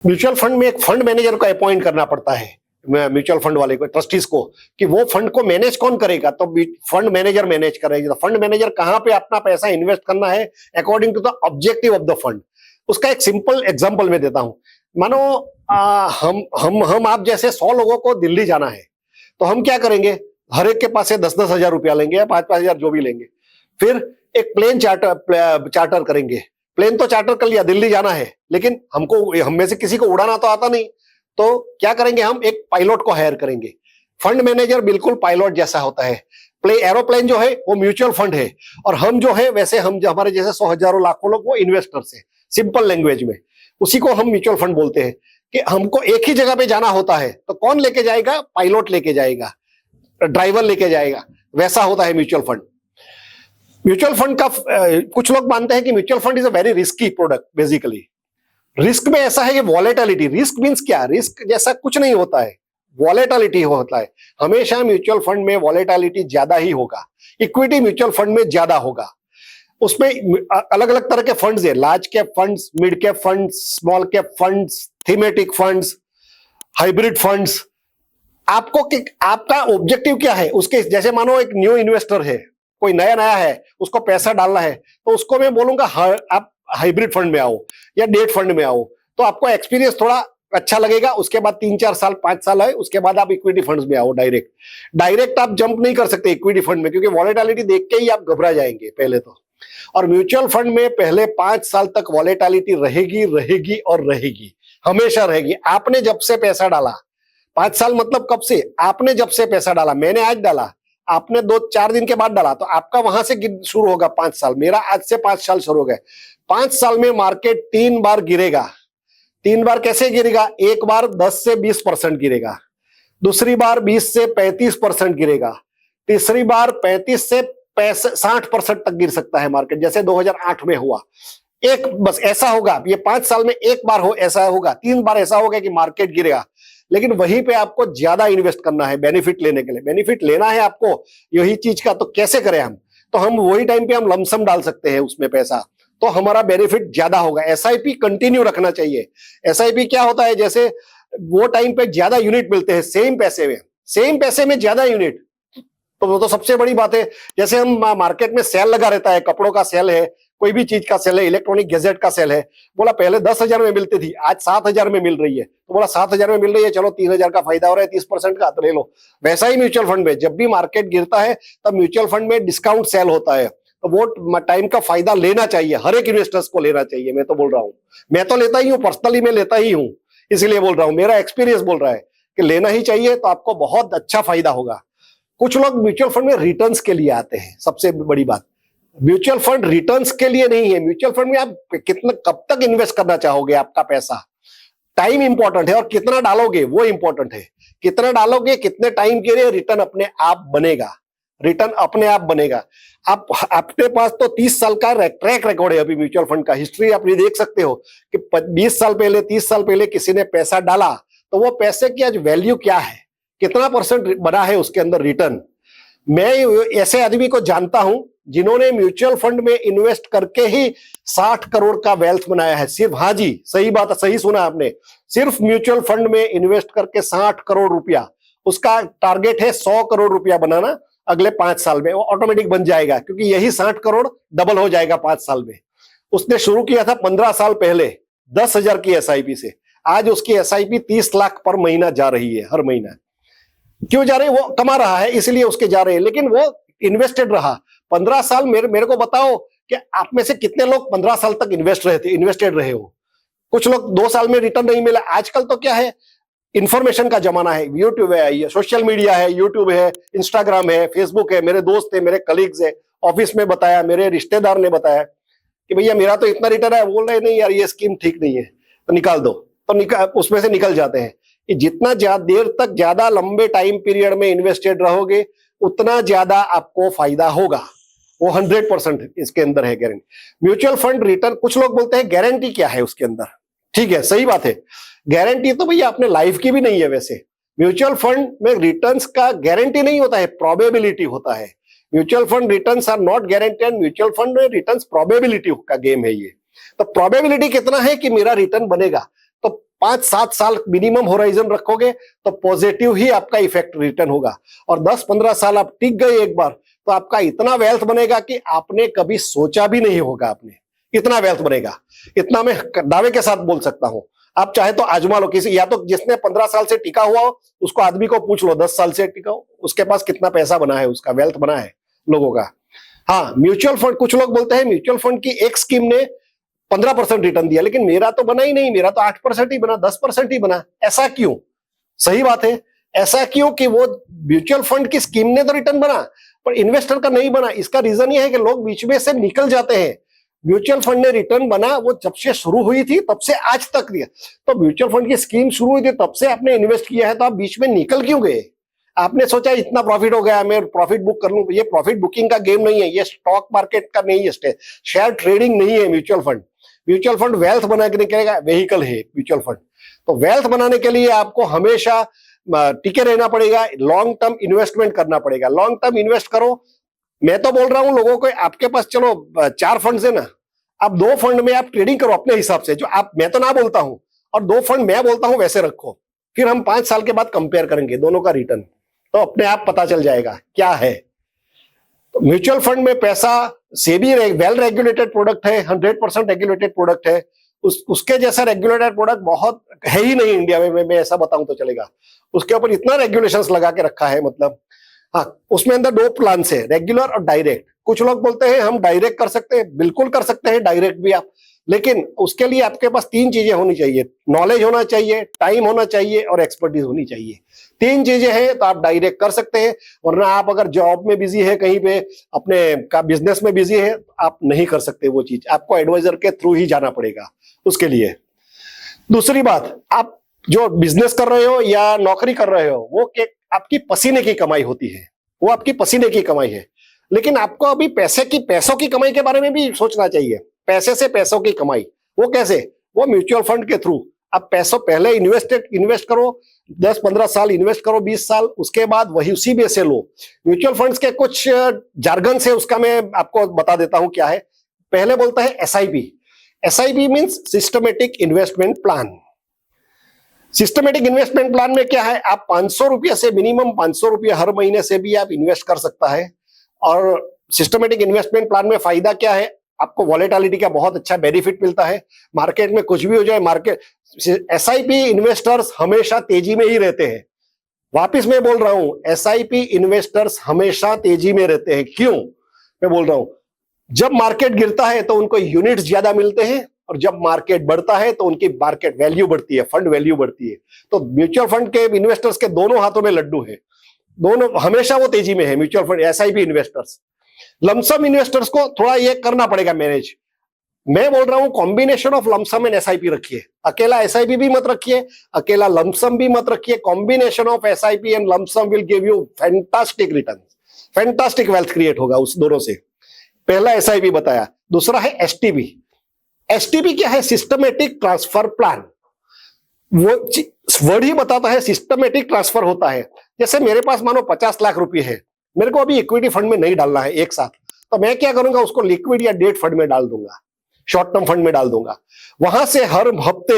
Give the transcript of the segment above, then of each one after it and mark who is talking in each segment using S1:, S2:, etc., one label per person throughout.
S1: Mutual fund में एक fund manager को अपॉइंट करना पड़ता है, म्यूचुअल फंड वाले को, ट्रस्टीज को, कि वो फंड को मैनेज कौन करेगा, तो फंड मैनेजर मैनेज करेगा। फंड मैनेजर कहां पे अपना पैसा इन्वेस्ट करना है according to the objective of the fund. उसका एक सिंपल एग्जांपल मैं देता हूं। मानो हम आप जैसे 100 लोगों को दिल्ली जाना है, तो हम क्या करेंगे, हर एक के पास से 10-10 हजार रुपया लेंगे या 5-5 हजार जो भी लेंगे। फिर एक प्लेन चार्टर करेंगे। प्लेन तो चार्टर कर लिया, दिल्ली जाना है, लेकिन हम में से किसी को उड़ाना तो आता नहीं, तो क्या करेंगे, हम एक पायलट को हायर करेंगे। फंड मैनेजर बिल्कुल पायलट जैसा होता है। एरोप्लेन जो है वो म्यूचुअल फंड है, और हम जो है वैसे हम जो हमारे जैसे 100 हजारों लाखों लोग वो इन्वेस्टर्स है। सिंपल लैंग्वेज में उसी को हम म्यूचुअल फंड बोलते हैं। कि हमको एक ही जगह पे जाना होता है, तो कौन लेके जाएगा, पायलट लेके जाएगा, ड्राइवर लेके जाएगा। वैसा होता है म्यूचुअल फंड। म्यूचुअल फंड का कुछ लोग मानते हैं कि mutual fund is a very risky product. Basically risk में ऐसा है कि वॉलेटिलिटी, रिस्क मींस क्या, रिस्क जैसा कुछ नहीं होता है, वॉलेटिलिटी होता है। हमेशा म्यूचुअल फंड में वॉलेटिलिटी ज्यादा ही होगा। इक्विटी म्यूचुअल फंड में ज्यादा होगा। उसमें अलग अलग तरह के फंड्स है, large cap funds, mid cap funds, small cap funds, thematic funds, hybrid funds. आपका ऑब्जेक्टिव क्या है उसके, जैसे मानो एक न्यू इन्वेस्टर है, कोई नया है, उसको पैसा डालना है, तो उसको मैं बोलूंगा आप हाइब्रिड फंड में आओ या डेट फंड में आओ, तो आपको एक्सपीरियंस थोड़ा अच्छा लगेगा। उसके बाद 3-4 साल 5 साल है, उसके बाद आप इक्विटी फंड्स में आओ। डायरेक्ट आप जंप नहीं कर सकते इक्विटी फंड में, क्योंकि वॉलेटिलिटी देख के ही आप घबरा जाएंगे पहले तो। और म्यूचुअल फंड में पहले 5 साल तक वॉलेटिलिटी रहेगी और रहेगी, हमेशा रहेगी। आपने जब से पैसा डाला, 5 साल मतलब कब से, आपने जब से पैसा डाला, मैंने आज डाला, आपने 2-4 दिन के बाद डाला, तो आपका वहां से शुरू होगा 5 साल। मेरा आज से 5 साल शुरू हो गए। 5 साल में मार्केट 3 बार गिरेगा। 3 बार कैसे गिरेगा, एक बार 10 से 20% गिरेगा, दूसरी बार 20 से 35% गिरेगा, तीसरी बार 35 से 60% तक गिर सकता है मार्केट, जैसे 2008 में हुआ। एक बस ऐसा होगा, ये 5 साल में एक बार ऐसा होगा। 3 बार ऐसा होगा कि मार्केट गिरेगा, लेकिन वहीं पे आपको ज्यादा इन्वेस्ट करना है बेनिफिट लेने के लिए। बेनिफिट लेना है आपको यही चीज का, तो कैसे करें हम, तो हम वही टाइम पे हम लमसम डाल सकते हैं उसमें पैसा, तो हमारा बेनिफिट ज्यादा होगा। एसआईपी कंटिन्यू रखना चाहिए। एसआईपी क्या होता है, जैसे वो टाइम पे ज्यादा यूनिट मिलते हैं सेम पैसे में ज्यादा यूनिट, तो वो तो सबसे बड़ी बात है। जैसे हम मार्केट में सेल लगा रहता है, कपड़ों का सेल है, कोई भी चीज का सेल है, इलेक्ट्रॉनिक गैजेट का सेल है, बोला पहले 10,000 में मिलती थी, आज 7,000 में मिल रही है, तो बोला 7,000 में मिल रही है, चलो 3,000 का फायदा हो रहा है, 30% का, तो ले लो। वैसा ही म्यूचुअल फंड में जब भी मार्केट गिरता है तब म्यूचुअल फंड में डिस्काउंट सेल होता है, तो वो टाइम का फायदा लेना चाहिए, हर एक इन्वेस्टर्स को लेना चाहिए। मैं तो बोल रहा हूँ, मैं तो लेता ही हूँ, पर्सनली मैं लेता ही हूँ, इसलिए बोल रहा हूँ, मेरा एक्सपीरियंस बोल रहा है कि लेना ही चाहिए, तो आपको बहुत अच्छा फायदा होगा। कुछ लोग म्यूचुअल फंड में रिटर्न्स के लिए आते हैं। सबसे बड़ी बात, म्यूचुअल फंड रिटर्न्स के लिए नहीं है। म्यूचुअल फंड में आप कितना कब तक इन्वेस्ट करना चाहोगे, आपका पैसा, टाइम इंपॉर्टेंट है, और कितना डालोगे वो इंपॉर्टेंट है। कितना डालोगे, कितने टाइम के लिए, रिटर्न अपने आप बनेगा, रिटर्न अपने आप बनेगा। आप अपने पास तो 30 साल का ट्रैक रिकॉर्ड है अभी म्यूचुअल फंड का। हिस्ट्री आप देख सकते हो कि 20 साल पहले, 30 साल पहले किसी ने पैसा डाला, तो वो पैसे की आज वैल्यू क्या है, कितना % बना है उसके अंदर रिटर्न। मैं ऐसे आदमी को जानता हूं जिन्होंने म्यूचुअल फंड में इन्वेस्ट करके ही 60 करोड़ का वेल्थ बनाया है। सिर्फ, हाँ जी, सही बात है, सही सुना आपने, सिर्फ म्यूचुअल फंड में इन्वेस्ट करके 60 करोड़ रुपया। उसका टारगेट है 100 करोड़ रुपया बनाना अगले 5 साल में। वो ऑटोमेटिक बन जाएगा, क्योंकि यही 60 करोड़ डबल हो जाएगा 5 साल में। उसने शुरू किया था 15 साल पहले 10,000 की एसआईपी से। आज उसकी एसआईपी 30 लाख पर महीना जा रही है, हर महीना। क्यों जा रहे हैं, वो कमा रहा है इसलिए उसके जा रहे हैं, लेकिन वो इन्वेस्टेड रहा 15 साल। मेरे को बताओ कि आप में से कितने लोग 15 साल तक इन्वेस्टेड रहे हो। कुछ लोग 2 साल में रिटर्न नहीं मिला। आजकल तो क्या है, इंफॉर्मेशन का जमाना है, यूट्यूब है, सोशल मीडिया है, यूट्यूब है, इंस्टाग्राम है, फेसबुक है। मेरे दोस्त है, मेरे कलीग्स है, ऑफिस में बताया, मेरे रिश्तेदार ने बताया कि भैया मेरा तो इतना रिटर्न है, बोल रहे नहीं यार ये स्कीम ठीक नहीं है, तो निकाल दो, तो उसमें से निकल जाते हैं। कि जितना देर तक ज्यादा लंबे टाइम पीरियड में इन्वेस्टेड रहोगे, उतना ज्यादा आपको फायदा होगा। वो 100% इसके अंदर है गारंटी। म्यूचुअल फंड रिटर्न, कुछ लोग बोलते हैं गारंटी क्या है उसके अंदर, ठीक है, सही बात है। गारंटी तो भैया अपने लाइफ की भी नहीं है। वैसे म्यूचुअल फंड में रिटर्न्स का गारंटी नहीं होता है, प्रोबेबिलिटी होता है। Mutual fund returns are not guaranteed, mutual fund में रिटर्न्स प्रोबेबिलिटी का गेम है ये। तो प्रोबेबिलिटी कितना है कि मेरा रिटर्न बनेगा, तो 5-7 साल मिनिमम होराइजन रखोगे तो पॉजिटिव ही आपका इफेक्ट रिटर्न होगा। और 10-15 साल आप टिक गए एक बार तो आपका इतना वेल्थ बनेगा कि आपने कभी सोचा भी नहीं होगा, आपने इतना वेल्थ बनेगा। इतना मैं दावे के साथ बोल सकता हूं। आप चाहे तो आजमा लो किसी, या तो जिसने 15 साल से टिका हुआ हो उसको आदमी को पूछ लो 10 साल से टिका हो, उसके पास कितना पैसा बना है, उसका वेल्थ बना है लोगों का। हाँ, म्यूचुअल फंड, कुछ लोग बोलते हैं म्यूचुअल फंड की एक स्कीम ने 15% रिटर्न दिया, लेकिन मेरा तो बना ही नहीं, मेरा तो 8% ही बना, 10% ही बना। ऐसा क्यों? सही बात है, ऐसा क्यों कि वो म्यूचुअल फंड की स्कीम ने तो रिटर्न बना पर इन्वेस्टर का नहीं बना। इसका रीजन ये है कि लोग बीच में से निकल जाते हैं। म्यूचुअल फंड ने रिटर्न बना वो जब से शुरू हुई थी तब से आज तक दिया। तो म्यूचुअल फंड की स्कीम शुरू हुई थी तब से आपने इन्वेस्ट किया है, तो आप बीच में निकल क्यों गए? आपने सोचा इतना प्रॉफिट हो गया, मैं प्रॉफिट बुक कर लूं। ये प्रॉफिट बुकिंग का गेम नहीं है, ये स्टॉक मार्केट का नहीं है, शेयर ट्रेडिंग नहीं है mutual fund. Mutual fund wealth बनाने के लिए वेहिकल है म्यूचुअल फंड। तो वेल्थ बनाने के लिए आपको हमेशा टिके रहना पड़ेगा, लॉन्ग टर्म इन्वेस्टमेंट करना पड़ेगा। लॉन्ग टर्म इन्वेस्ट करो। मैं तो बोल रहा हूं लोगों को, आपके पास चलो 4 फंड है ना, आप 2 फंड में आप ट्रेडिंग करो अपने हिसाब से, जो आप, मैं तो ना बोलता हूं, और 2 फंड मैं बोलता हूं वैसे रखो। फिर हम 5 साल के बाद कंपेयर करेंगे दोनों का रिटर्न, तो अपने आप पता चल जाएगा क्या है। तो म्यूचुअल फंड में पैसा सेबी वेल रेगुलेटेड प्रोडक्ट है, 100% रेगुलेटेड प्रोडक्ट है। उसके जैसा रेगुलेटेड प्रोडक्ट बहुत है ही नहीं इंडिया में, मैं ऐसा बताऊं तो चलेगा। उसके ऊपर इतना रेगुलेशंस लगा के रखा है, मतलब हाँ, उसमें अंदर 2 प्लान है, रेगुलर और डायरेक्ट। कुछ लोग बोलते हैं हम डायरेक्ट कर सकते हैं, बिल्कुल कर सकते हैं डायरेक्ट भी आप, लेकिन उसके लिए आपके पास 3 चीजें होनी चाहिए। नॉलेज होना चाहिए, टाइम होना चाहिए और एक्सपर्टीज होनी चाहिए। 3 चीजें हैं तो आप डायरेक्ट कर सकते हैं, वरना आप अगर जॉब में बिजी है, कहीं पे अपने का बिजनेस में बिजी है, आप नहीं कर सकते वो चीज। आपको एडवाइजर के थ्रू ही जाना पड़ेगा उसके लिए। दूसरी बात, आप जो बिजनेस कर रहे हो या नौकरी कर रहे हो, वो आपकी पसीने की कमाई होती है, वो आपकी पसीने की कमाई है। लेकिन आपको अभी पैसों की कमाई के बारे में भी सोचना चाहिए। पैसे से पैसों की कमाई, वो कैसे? वो म्यूचुअल फंड के थ्रू। आप पैसों पहले इन्वेस्ट करो, 10-15 साल इन्वेस्ट करो, 20 साल, उसके बाद वही उसी में से लो। म्यूचुअल फंड्स के कुछ जार्गन से उसका मैं आपको बता देता हूं क्या है। पहले बोलता है SIP. SIP means systematic investment plan. Systematic investment plan में क्या है, आप 500 रुपये से, मिनिमम 500 रुपये हर महीने से भी आप इन्वेस्ट कर सकता है। और सिस्टमेटिक इन्वेस्टमेंट प्लान में फायदा क्या है, आपको वॉलेटिलिटी का बहुत अच्छा बेनिफिट मिलता है। मार्केट में कुछ भी हो जाए, मार्केट, एसआईपी इन्वेस्टर्स हमेशा तेजी में ही रहते हैं। वापिस मैं बोल रहा हूं, एसआईपी इन्वेस्टर्स हमेशा तेजी में रहते हैं। क्यों मैं बोल रहा हूं? जब मार्केट गिरता है तो उनको यूनिट्स ज्यादा मिलते हैं, और जब मार्केट बढ़ता है तो उनकी मार्केट वैल्यू बढ़ती है, फंड वैल्यू बढ़ती है। तो म्यूचुअल फंड के इन्वेस्टर्स के दोनों हाथों में लड्डू है, दोनों हमेशा वो तेजी में है। Mutual fund, SIP investors. Lump sum investors को थोड़ा ये करना पड़ेगा मैनेज। मैं बोल रहा हूं combination of lump sum and SIP रखिए। अकेला एसआईपी भी मत रखिए, अकेला लमसम भी मत रखिए। Combination of SIP and lump sum will give you fantastic return, fantastic wealth create होगा उस दोनों से। पहला एसआईपी बताया। दूसरा है एसटीपी। एसटीपी क्या है? Systematic transfer plan. वो वर्ड ही बताता है सिस्टमेटिक ट्रांसफर होता है। जैसे मेरे पास मानो 50 लाख रुपए है, मेरे को अभी इक्विटी फंड में नहीं डालना है एक साथ, तो मैं क्या करूंगा, उसको लिक्विड या डेट फंड में डाल दूंगा, शॉर्ट टर्म फंड में डाल दूंगा। वहां से हर हफ्ते,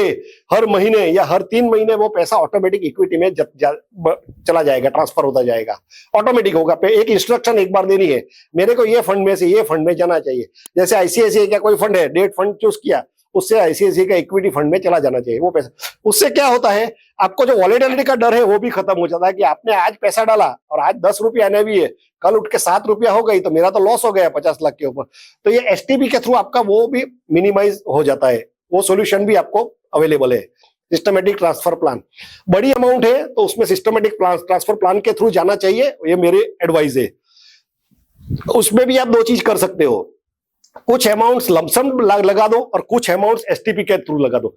S1: हर महीने या हर 3 महीने वो पैसा ऑटोमेटिक इक्विटी में चला जाएगा, ट्रांसफर होता जाएगा, ऑटोमेटिक होगा। एक इंस्ट्रक्शन एक बार देनी है, मेरे को ये फंड में से ये फंड में जाना चाहिए। जैसे आईसीआईसीआई का कोई फंड है, डेट फंड चूज किया, उससे आईसीआईसीआई का इक्विटी फंड में चला जाना चाहिए वो पैसा। उससे क्या होता है, आपको जो वॉलेटिलिटी का डर है वो भी खत्म हो जाता है कि आपने आज पैसा डाला और आज 10 रुपया आने भी है, कल उठ के 7 रुपया हो गई तो मेरा तो लॉस हो गया 50 लाख के ऊपर। तो ये एसटीपी के थ्रू आपका वो भी मिनिमाइज हो जाता है, वो सॉल्यूशन भी आपको अवेलेबल है। सिस्टमेटिक ट्रांसफर प्लान, बड़ी अमाउंट है तो उसमें सिस्टमेटिक ट्रांसफर प्लान के थ्रू जाना चाहिए, ये मेरे एडवाइस है। उसमें भी आप 2 चीज कर सकते हो, कुछ अमाउंट्स लमसम लगा दो और कुछ अमाउंट्स एसटीपी के थ्रू लगा दो।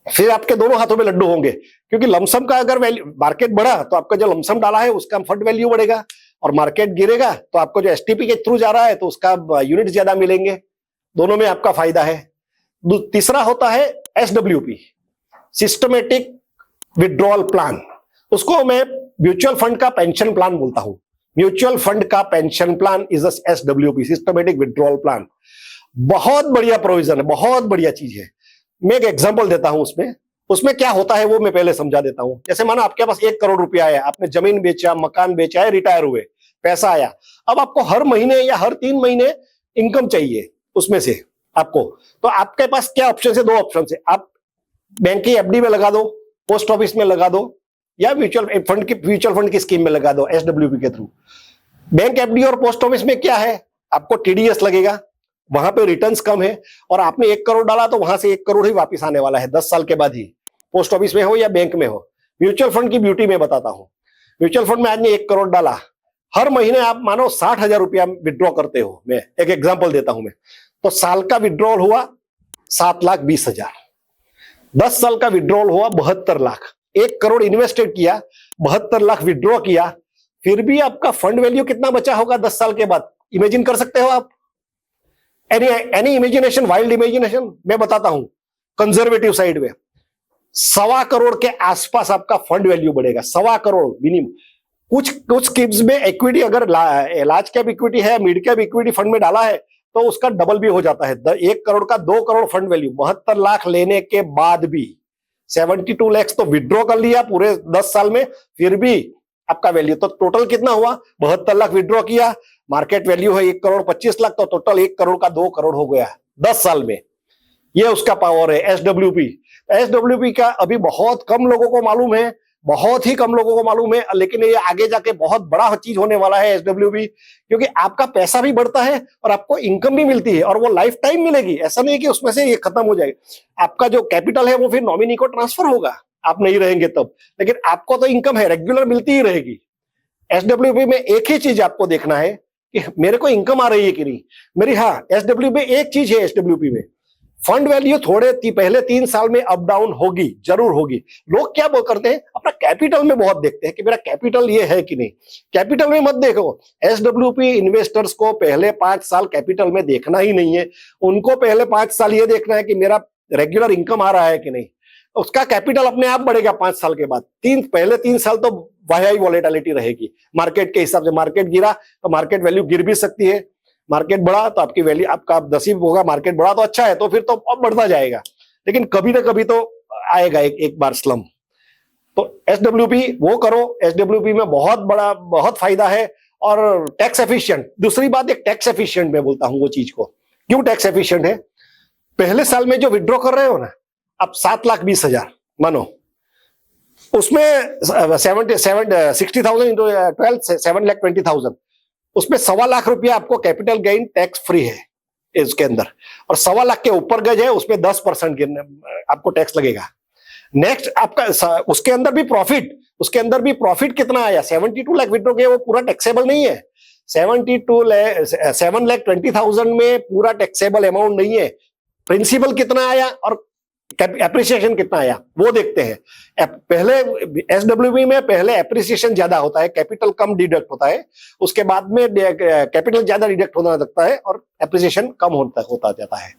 S1: फिर आपके दोनों हाथों में लड्डू होंगे, क्योंकि लमसम का अगर वैल्यू, मार्केट बढ़ा तो आपका जो लमसम डाला है उसका फंड वैल्यू बढ़ेगा, और मार्केट गिरेगा तो आपको जो एसटीपी के थ्रू जा रहा है तो उसका यूनिट ज्यादा मिलेंगे। दोनों में आपका फायदा है। तीसरा होता है एसडब्ल्यूपी, सिस्टमेटिक विड्रॉल प्लान। उसको मैं म्यूचुअल फंड का पेंशन प्लान बोलता हूं। म्यूचुअल फंड का pension plan is SWP, systematic withdrawal plan. बहुत बढ़िया प्रोविजन है, बहुत बढ़िया चीज है। मैं एक एग्जांपल देता हूं उसमें। उसमें क्या होता है वो मैं पहले समझा देता हूं। जैसे मानो आपके पास 1 करोड़ रुपया आया, आपने जमीन बेचा, मकान बेचा है, रिटायर हुए, पैसा आया। अब आपको हर महीने या हर 3 महीने इनकम चाहिए उसमें से आपको, तो आपके पास क्या ऑप्शन है? 2 ऑप्शन है। आप बैंक की एफडी में लगा दो, पोस्ट ऑफिस में लगा दो, या म्यूचुअल फंड की स्कीम में लगा दो एसडब्ल्यूपी के थ्रू। बैंक एफडी और पोस्ट ऑफिस में क्या है, आपको टीडीएस लगेगा, वहां पे रिटर्न्स कम है, और आपने 1 करोड़ डाला तो वहां से 1 करोड़ ही वापस आने वाला है 10 साल के बाद ही, पोस्ट ऑफिस में हो या बैंक में हो। म्यूचुअल फंड की ब्यूटी मैं बताता हूं। म्यूचुअल फंड में आज ने 1 करोड़ डाला, हर महीने आप मानो 60,000 रुपया विड्रॉ करते हो। मैं एक एग्जाम्पल देता हूं मैं, तो साल का विड्रॉल हुआ 7,20,000, 10 साल का विड्रॉल हुआ 72 लाख। 1 करोड़ इन्वेस्टेड किया, 72 लाख विड्रॉ किया, फिर भी आपका फंड वैल्यू कितना बचा होगा 10 साल के बाद? इमेजिन कर सकते हो आप? Any imagination, wild imagination? मैं बताता हूं कंजर्वेटिव साइड में 1.25 करोड़ के आसपास आपका फंड वैल्यू बढ़ेगा। 1.25 करोड़ मिनिमम। कुछ स्कीम्स में इक्विटी, अगर लार्ज कैप इक्विटी है, मिड कैप इक्विटी फंड में डाला है तो उसका डबल भी हो जाता है। 1 करोड़ का 2 करोड़ फंड वैल्यू, 72 लाख लेने के बाद भी 72 लाख तो विड्रॉ कर लिया पूरे 10 साल में, फिर भी आपका वैल्यू तो टोटल कितना हुआ? 72 लाख विड्रॉ किया, मार्केट वैल्यू है 1,25,00,000, तो टोटल 1 करोड़ का 2 करोड़ हो गया 10 साल में। ये उसका पावर है एसडब्ल्यूपी। एसडब्ल्यूपी का अभी बहुत कम लोगों को मालूम है, बहुत ही कम लोगों को मालूम है, लेकिन ये आगे जाके बहुत बड़ा चीज होने वाला है एसडब्ल्यूपी, क्योंकि आपका पैसा भी बढ़ता है और आपको इनकम भी मिलती है, और वो लाइफ टाइम मिलेगी। ऐसा नहीं कि उसमें से ये खत्म हो जाएगा। आपका जो कैपिटल है वो फिर नॉमिनी को ट्रांसफर होगा, आप नहीं रहेंगे तब, लेकिन आपको तो इनकम है, रेगुलर मिलती ही रहेगी। एसडब्ल्यूपी में एक ही चीज आपको देखना है कि मेरे को इनकम आ रही है कि नहीं मेरी। हाँ, एसडब्ल्यूपी में एक चीज है, एसडब्ल्यूपी में फंड वैल्यू थोड़े पहले 3 साल में अप डाउन होगी, जरूर होगी। लोग क्या करते हैं, अपना कैपिटल में बहुत देखते हैं कि मेरा कैपिटल ये है कि नहीं। कैपिटल में मत देखो। एसडब्ल्यूपी इन्वेस्टर्स को पहले 5 साल कैपिटल में देखना ही नहीं है, उनको पहले 5 साल ये देखना है कि मेरा रेगुलर इनकम आ रहा है कि नहीं। उसका कैपिटल अपने आप बढ़ेगा 5 साल के बाद। पहले 3 साल तो वाही वॉलेटिलिटी रहेगी मार्केट के हिसाब से। मार्केट गिरा तो मार्केट वैल्यू गिर भी सकती है, मार्केट बढ़ा तो आपकी वैल्यू, आपका नसीब होगा मार्केट बढ़ा तो अच्छा है, तो फिर तो अब बढ़ता जाएगा, लेकिन कभी ना कभी तो आएगा एक बार स्लम। तो एसडब्ल्यूपी वो करो, एसडब्ल्यूपी में बहुत फायदा है, और टैक्स एफिशिएंट। दूसरी बात, एक टैक्स एफिशिएंट मैं बोलता हूं वो चीज को। क्यों टैक्स एफिशिएंट है? पहले साल में जो विड्रॉ कर रहे हो ना आप, 7,20,000 मानो, उसमें 60,000 इंटू 12, 7,20,000, उसमें 1.25 लाख रुपया आपको कैपिटल गेन टैक्स फ्री है इसके अंदर, और 1.25 लाख के ऊपर गज है उसमें 10% आपको टैक्स लगेगा। नेक्स्ट आपका उसके अंदर भी प्रॉफिट कितना आया? 72 लाख विड्रॉ किया, वो पूरा टैक्सेबल नहीं है। 7,20,000 में पूरा टैक्सेबल अमाउंट नहीं है। प्रिंसिपल कितना आया और एप्रिसिएशन कितना आया वो देखते हैं। पहले एसडब्ल्यूपी में पहले एप्रिसिएशन ज्यादा होता है, कैपिटल कम डिडक्ट होता है, उसके बाद में कैपिटल ज्यादा डिडक्ट होने लगता है और एप्रिसिएशन कम होता जाता है।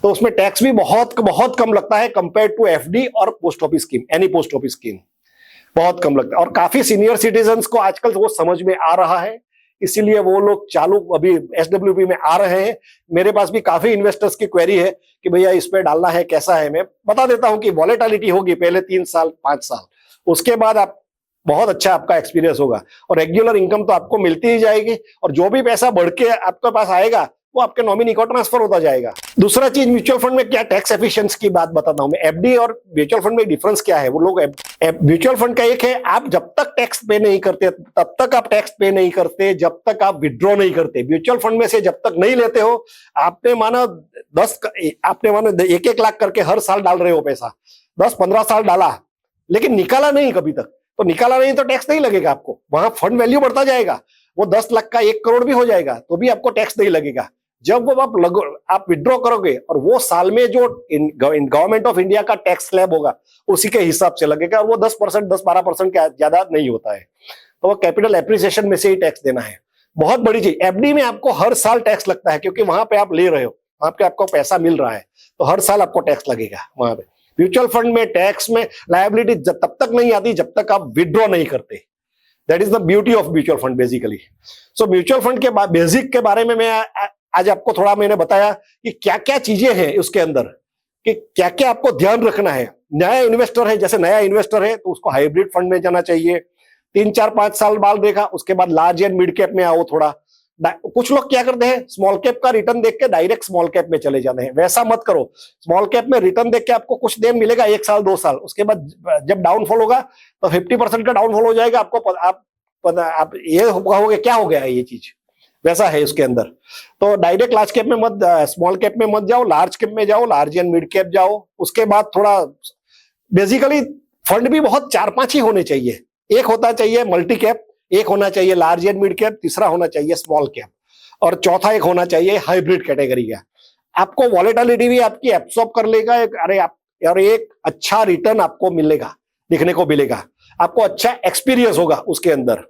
S1: तो उसमें टैक्स भी बहुत कम लगता है कंपेयर टू एफडी और post office scheme. Any post office scheme बहुत कम लगता है, और काफी सीनियर सिटीजन्स को आजकल वो समझ में आ रहा है, इसीलिए वो लोग चालू अभी एसडब्ल्यूपी में आ रहे हैं। मेरे पास भी काफी इन्वेस्टर्स की क्वेरी है कि भैया इस पे डालना है, कैसा है। मैं बता देता हूं कि वॉलेटिलिटी होगी पहले 3 साल 5 साल, उसके बाद आप बहुत अच्छा आपका एक्सपीरियंस होगा, और रेगुलर इनकम तो आपको मिलती ही जाएगी, और जो भी पैसा बढ़ के आपके पास आएगा वो आपके नॉमिनी को ट्रांसफर होता जाएगा। दूसरा चीज, म्यूचुअल फंड में क्या टैक्स एफिशिएंसी की बात बताता हूं मैं। एफडी और म्यूचुअल फंड में डिफरेंस क्या है? वो लोग म्यूचुअल फंड का एक है, आप जब तक टैक्स पे नहीं करते तब तक आप टैक्स पे नहीं करते, जब तक आप विड्रॉ नहीं करते। म्यूचुअल फंड में से जब तक नहीं लेते हो, आपने माना 1-1 लाख करके हर साल डाल रहे हो पैसा, 10-15 साल डाला, लेकिन निकाला नहीं कभी तक, तो निकाला नहीं तो टैक्स नहीं लगेगा आपको। वहां फंड वैल्यू बढ़ता जाएगा, वो 10 लाख का 1 करोड़ भी हो जाएगा तो भी आपको टैक्स नहीं लगेगा। जब वो आप विड्रॉ करोगे, और वो साल में जो गवर्नमेंट ऑफ इंडिया का टैक्स स्लैब होगा उसी के हिसाब से लगेगा, और वो 10%, 10-12% का ज्यादा नहीं होता है। तो वो कैपिटल एप्रिसिएशन में से ही टैक्स देना है। बहुत बड़ी चीज, एफडी में आपको हर साल टैक्स लगता है, क्योंकि वहां पे आप ले रहे हो, वहां पे आपको पैसा मिल रहा है, तो हर साल आपको टैक्स लगेगा वहां पे। म्यूचुअल फंड में टैक्स में लायबिलिटी तब तक नहीं आती जब तक आप विड्रॉ नहीं करते। That is the beauty of mutual fund basically. So mutual fund के बेसिक के बारे में मैं आज आपको थोड़ा मैंने बताया कि क्या क्या चीजें हैं उसके अंदर, कि क्या क्या आपको ध्यान रखना है। नया इन्वेस्टर है, जैसे नया इन्वेस्टर है तो उसको हाइब्रिड फंड में जाना चाहिए। 3 4 5 साल बाद देखा, उसके बाद लार्ज एंड मिड कैप में आओ थोड़ा। कुछ लोग क्या करते हैं, स्मॉल कैप का रिटर्न देख के डायरेक्ट स्मॉल कैप में चले जाते हैं, वैसा मत करो। स्मॉल कैप में रिटर्न देख के आपको कुछ देर मिलेगा, 1 साल 2 साल, उसके बाद जब डाउनफॉल होगा तो 50% का डाउनफॉल हो जाएगा। आपको आप ये कहोगे क्या हो गया है ये चीज, वैसा है उसके अंदर। तो डायरेक्ट लार्ज कैप में मत, स्मॉल कैप में मत जाओ, लार्ज कैप में जाओ, लार्ज एंड मिड कैप जाओ। उसके बाद थोड़ा बेसिकली फंड भी बहुत 4 5 ही होने चाहिए। एक होता चाहिए मल्टी कैप, एक होना चाहिए लार्ज एंड मिड कैप, तीसरा होना चाहिए स्मॉल कैप, और चौथा एक होना चाहिए हाइब्रिड कैटेगरी का। आपको वॉलेटिलिटी भी आपकी एब्सॉर्ब कर लेगा, और एक अच्छा रिटर्न आपको मिलेगा, देखने को मिलेगा। आपको अच्छा एक्सपीरियंस होगा उसके अंदर।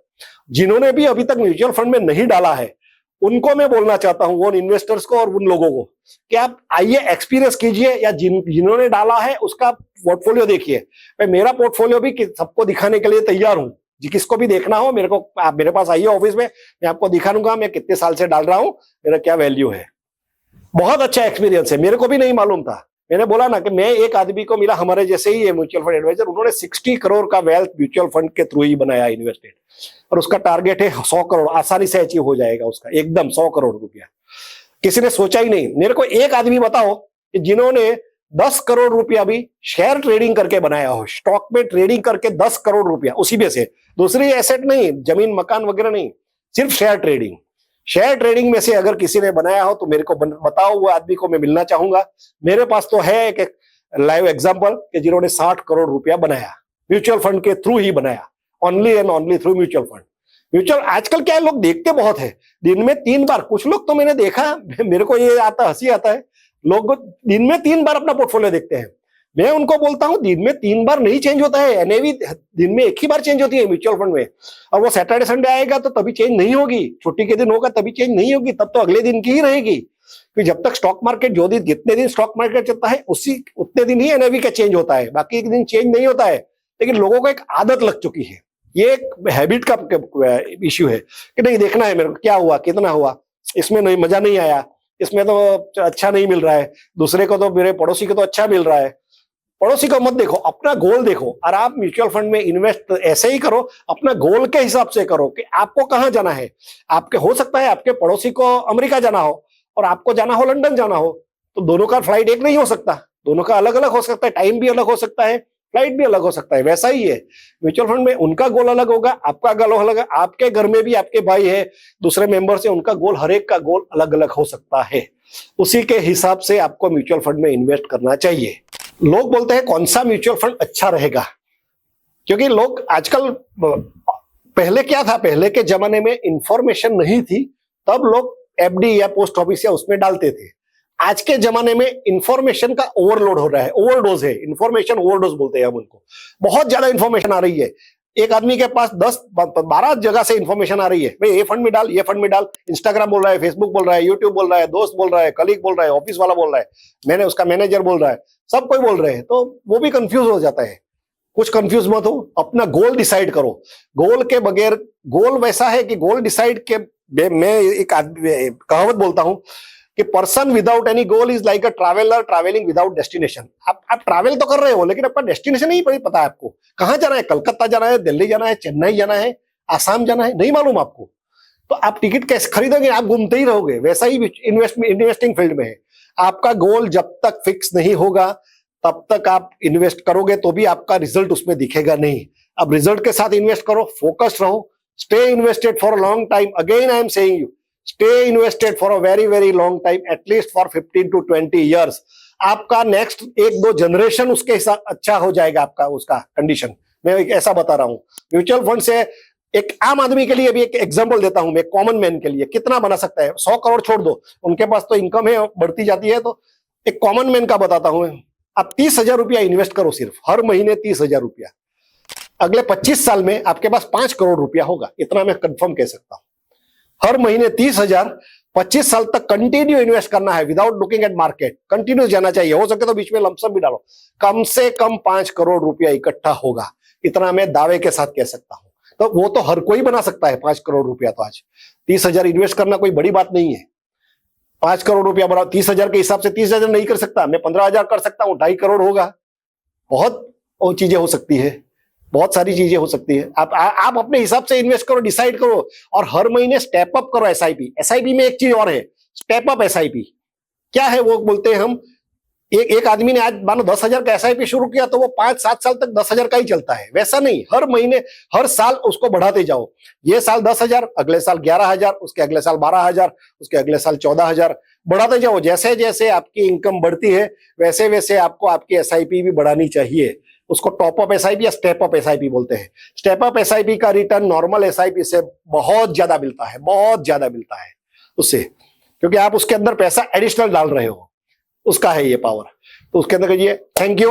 S1: जिन्होंने भी अभी तक म्यूचुअल फंड में नहीं डाला है, उनको मैं बोलना चाहता हूं, उन इन्वेस्टर्स को और उन लोगों को, कि आप आइए एक्सपीरियंस कीजिए, या जिन्होंने डाला है उसका पोर्टफोलियो देखिए। मैं मेरा पोर्टफोलियो भी सबको दिखाने के लिए तैयार हूं। जी, किसको भी देखना हो मेरे को, आप मेरे पास आइए ऑफिस में, मैं आपको दिखा दूंगा मैं कितने साल से डाल रहा हूं, मेरा क्या वैल्यू है। बहुत अच्छा एक्सपीरियंस है, मेरे को भी नहीं मालूम था। मैंने बोला ना कि मैं एक आदमी को मिला हमारे जैसे ही है म्यूचुअल फंड एडवाइजर, उन्होंने 60 करोड़ का वेल्थ म्यूचुअल फंड के थ्रू ही बनाया, इन्वेस्टेड, और उसका टारगेट है 100 करोड़, आसानी से अचीव हो जाएगा उसका, एकदम 100 करोड़ रुपया। किसी ने सोचा ही नहीं। मेरे को एक आदमी बताओ कि जिन्होंने 10 करोड़ रुपया भी शेयर ट्रेडिंग करके बनाया हो, स्टॉक में ट्रेडिंग करके 10 करोड़ रुपया उसी में से, दूसरी एसेट नहीं, जमीन मकान वगैरह नहीं, सिर्फ शेयर ट्रेडिंग। शेयर ट्रेडिंग में से अगर किसी ने बनाया हो तो मेरे को बताओ, वो आदमी को मैं मिलना चाहूंगा। मेरे पास तो है एक लाइव एग्जांपल कि जिन्होंने 60 करोड़ रुपया बनाया, म्यूचुअल फंड के थ्रू ही बनाया, only and only through mutual fund. Mutual आजकल क्या है, लोग देखते बहुत है, दिन में 3 बार, कुछ लोग तो मैंने देखा, मेरे को ये आता हंसी आता है, लोग दिन में 3 बार अपना पोर्टफोलियो देखते हैं। मैं उनको बोलता हूं दिन में 3 बार नहीं चेंज होता है, एनएवी दिन में 1 ही बार चेंज होती है म्यूचुअल फंड में। और वो सैटरडे संडे आएगा तो तभी चेंज नहीं होगी, छुट्टी के दिन होगा तभी चेंज नहीं होगी, तब तो अगले दिन की ही रहेगी। क्योंकि जब तक स्टॉक मार्केट, जो दिन जितने दिन स्टॉक मार्केट चलता है उसी उतने दिन ही एनएवी का चेंज होता है, बाकी एक दिन चेंज नहीं होता है। लेकिन लोगों को एक आदत लग चुकी है, ये एक हैबिट का इश्यू है कि नहीं देखना है मेरे को, क्या हुआ, कितना हुआ, इसमें नहीं मजा नहीं आया, इसमें तो अच्छा नहीं मिल रहा है, दूसरे को तो, मेरे पड़ोसी को तो अच्छा मिल रहा है। पड़ोसी को मत देखो, अपना गोल देखो। और आप म्यूचुअल फंड में इन्वेस्ट ऐसे ही करो, अपना गोल के हिसाब से करो कि आपको कहां जाना है। आपके हो सकता है आपके पड़ोसी को अमेरिका जाना हो और आपको जाना हो लंदन जाना हो, तो दोनों का फ्लाइट एक नहीं हो सकता, दोनों का अलग अलग हो सकता है, टाइम भी अलग हो सकता है, फ्लाइट भी अलग हो सकता है। वैसा ही है म्यूचुअल फंड में, उनका गोल अलग होगा, आपका गोल अलग है। आपके घर में भी आपके भाई है, दूसरे मेंबर्स है, उनका गोल, हर एक का गोल अलग अलग हो सकता है। उसी के हिसाब से आपको म्यूचुअल फंड में इन्वेस्ट करना चाहिए। लोग बोलते हैं कौन सा म्यूचुअल फंड अच्छा रहेगा, क्योंकि लोग आजकल, पहले क्या था, पहले के जमाने में इंफॉर्मेशन नहीं थी, तब लोग एफडी या पोस्ट ऑफिस या उसमें डालते थे। आज के जमाने में इंफॉर्मेशन का ओवरलोड हो रहा है, ओवरडोज है, इंफॉर्मेशन ओवरडोज बोलते हैं हम उनको। बहुत ज्यादा इंफॉर्मेशन आ रही है, एक आदमी के पास 10 12 जगह से इंफॉर्मेशन आ रही है, भाई ये फंड में डाल, ये फंड में डाल। इंस्टाग्राम बोल रहा है, फेसबुक बोल रहा है, यूट्यूब बोल रहा है, दोस्त बोल रहा है, कलीग बोल रहा है, ऑफिस वाला बोल रहा है, मैंने उसका मैनेजर बोल रहा है, सब कोई बोल रहे हैं, तो वो भी कंफ्यूज हो जाता है। कुछ कंफ्यूज मत हो, अपना गोल डिसाइड करो। गोल के बगैर, गोल वैसा है कि गोल डिसाइड के, मैं एक कहावत बोलता हूं कि person without any goal is like a traveller travelling without destination. आप ट्रैवल तो कर रहे हो, लेकिन आपका डेस्टिनेशन नहीं पता है आपको, कहां जाना है, कलकत्ता जाना है, दिल्ली जाना है, चेन्नई जाना है, आसाम जाना है, नहीं मालूम आपको, तो आप टिकट कैसे खरीदोगे, आप घूमते ही रहोगे। वैसा ही इन्वेस्टिंग फील्ड में है, आपका गोल जब तक फिक्स नहीं होगा तब तक आप इन्वेस्ट करोगे तो भी आपका रिजल्ट उसमें दिखेगा नहीं। अब रिजल्ट के साथ इन्वेस्ट करो, फोकस्ड रहो, stay invested for a long time. Again I am saying you, stay invested for a very very long time, at least for 15 to 20 years। आपका नेक्स्ट 1-2 जनरेशन उसके हिसाब अच्छा हो जाएगा, आपका उसका कंडीशन। मैं ऐसा बता रहा हूं। म्यूचुअल फंड से एक आम आदमी के लिए भी एक एग्जांपल देता हूं मैं, कॉमन मैन के लिए कितना बना सकता है। 100 करोड़ छोड़ दो, उनके पास तो इनकम है, बढ़ती जाती है, तो एक कॉमन मैन का बताता हूं। आप 30,000 रुपया इन्वेस्ट करो, सिर्फ हर महीने 30,000 रुपया। अगले 25 साल में आपके पास 5 करोड़ रुपया होगा, इतना मैं कंफर्म कह सकता हूं। हर महीने 30,000, 25 साल तक कंटिन्यू इन्वेस्ट करना है without looking at market, continue जाना चाहिए। हो सके तो बीच में लमसम भी डालो, कम से कम 5 करोड़ रुपया इकट्ठा होगा, इतना मैं दावे के साथ कह सकता हूं। तो वो तो हर कोई बना सकता है 5 करोड़ रुपया। तो आज 30,000 इन्वेस्ट करना कोई बड़ी बात नहीं है। 5 करोड़ रुपया बड़ा 30,000 के हिसाब से 30,000 नहीं कर सकता, मैं 15,000 कर सकता हूँ, 2.5 करोड़ होगा। बहुत वो चीजें हो सकती है, बहुत सारी चीजें हो सकती है। आप अपने हिसाब से इन्वेस्ट करो, डिसाइड करो, और हर महीने स्टेप अप करो। एसआईपी, एसआईपी में एक चीज और है, स्टेप अप एसआईपी। क्या है वो बोलते हैं हम, एक आदमी ने आज मानो 10,000 का एसआईपी शुरू किया तो वो 5-7 साल तक 10,000 का ही चलता है। वैसा नहीं, हर महीने हर साल उसको बढ़ाते जाओ। ये साल 10,000, अगले साल 11,000, उसके अगले साल 12,000, उसके अगले साल 14,000, बढ़ाते जाओ। जैसे जैसे आपकी इनकम बढ़ती है वैसे वैसे आपको आपकी एसआईपी भी बढ़ानी चाहिए। उसको टॉप अप एसआईपी या स्टेप अप एसआईपी बोलते हैं। स्टेप अप एसआईपी का रिटर्न नॉर्मल एसआईपी से बहुत ज्यादा मिलता है, बहुत ज्यादा मिलता है उससे, क्योंकि आप उसके अंदर पैसा एडिशनल डाल रहे हो। उसका है ये पावर। तो उसके अंदर कहिए थैंक यू।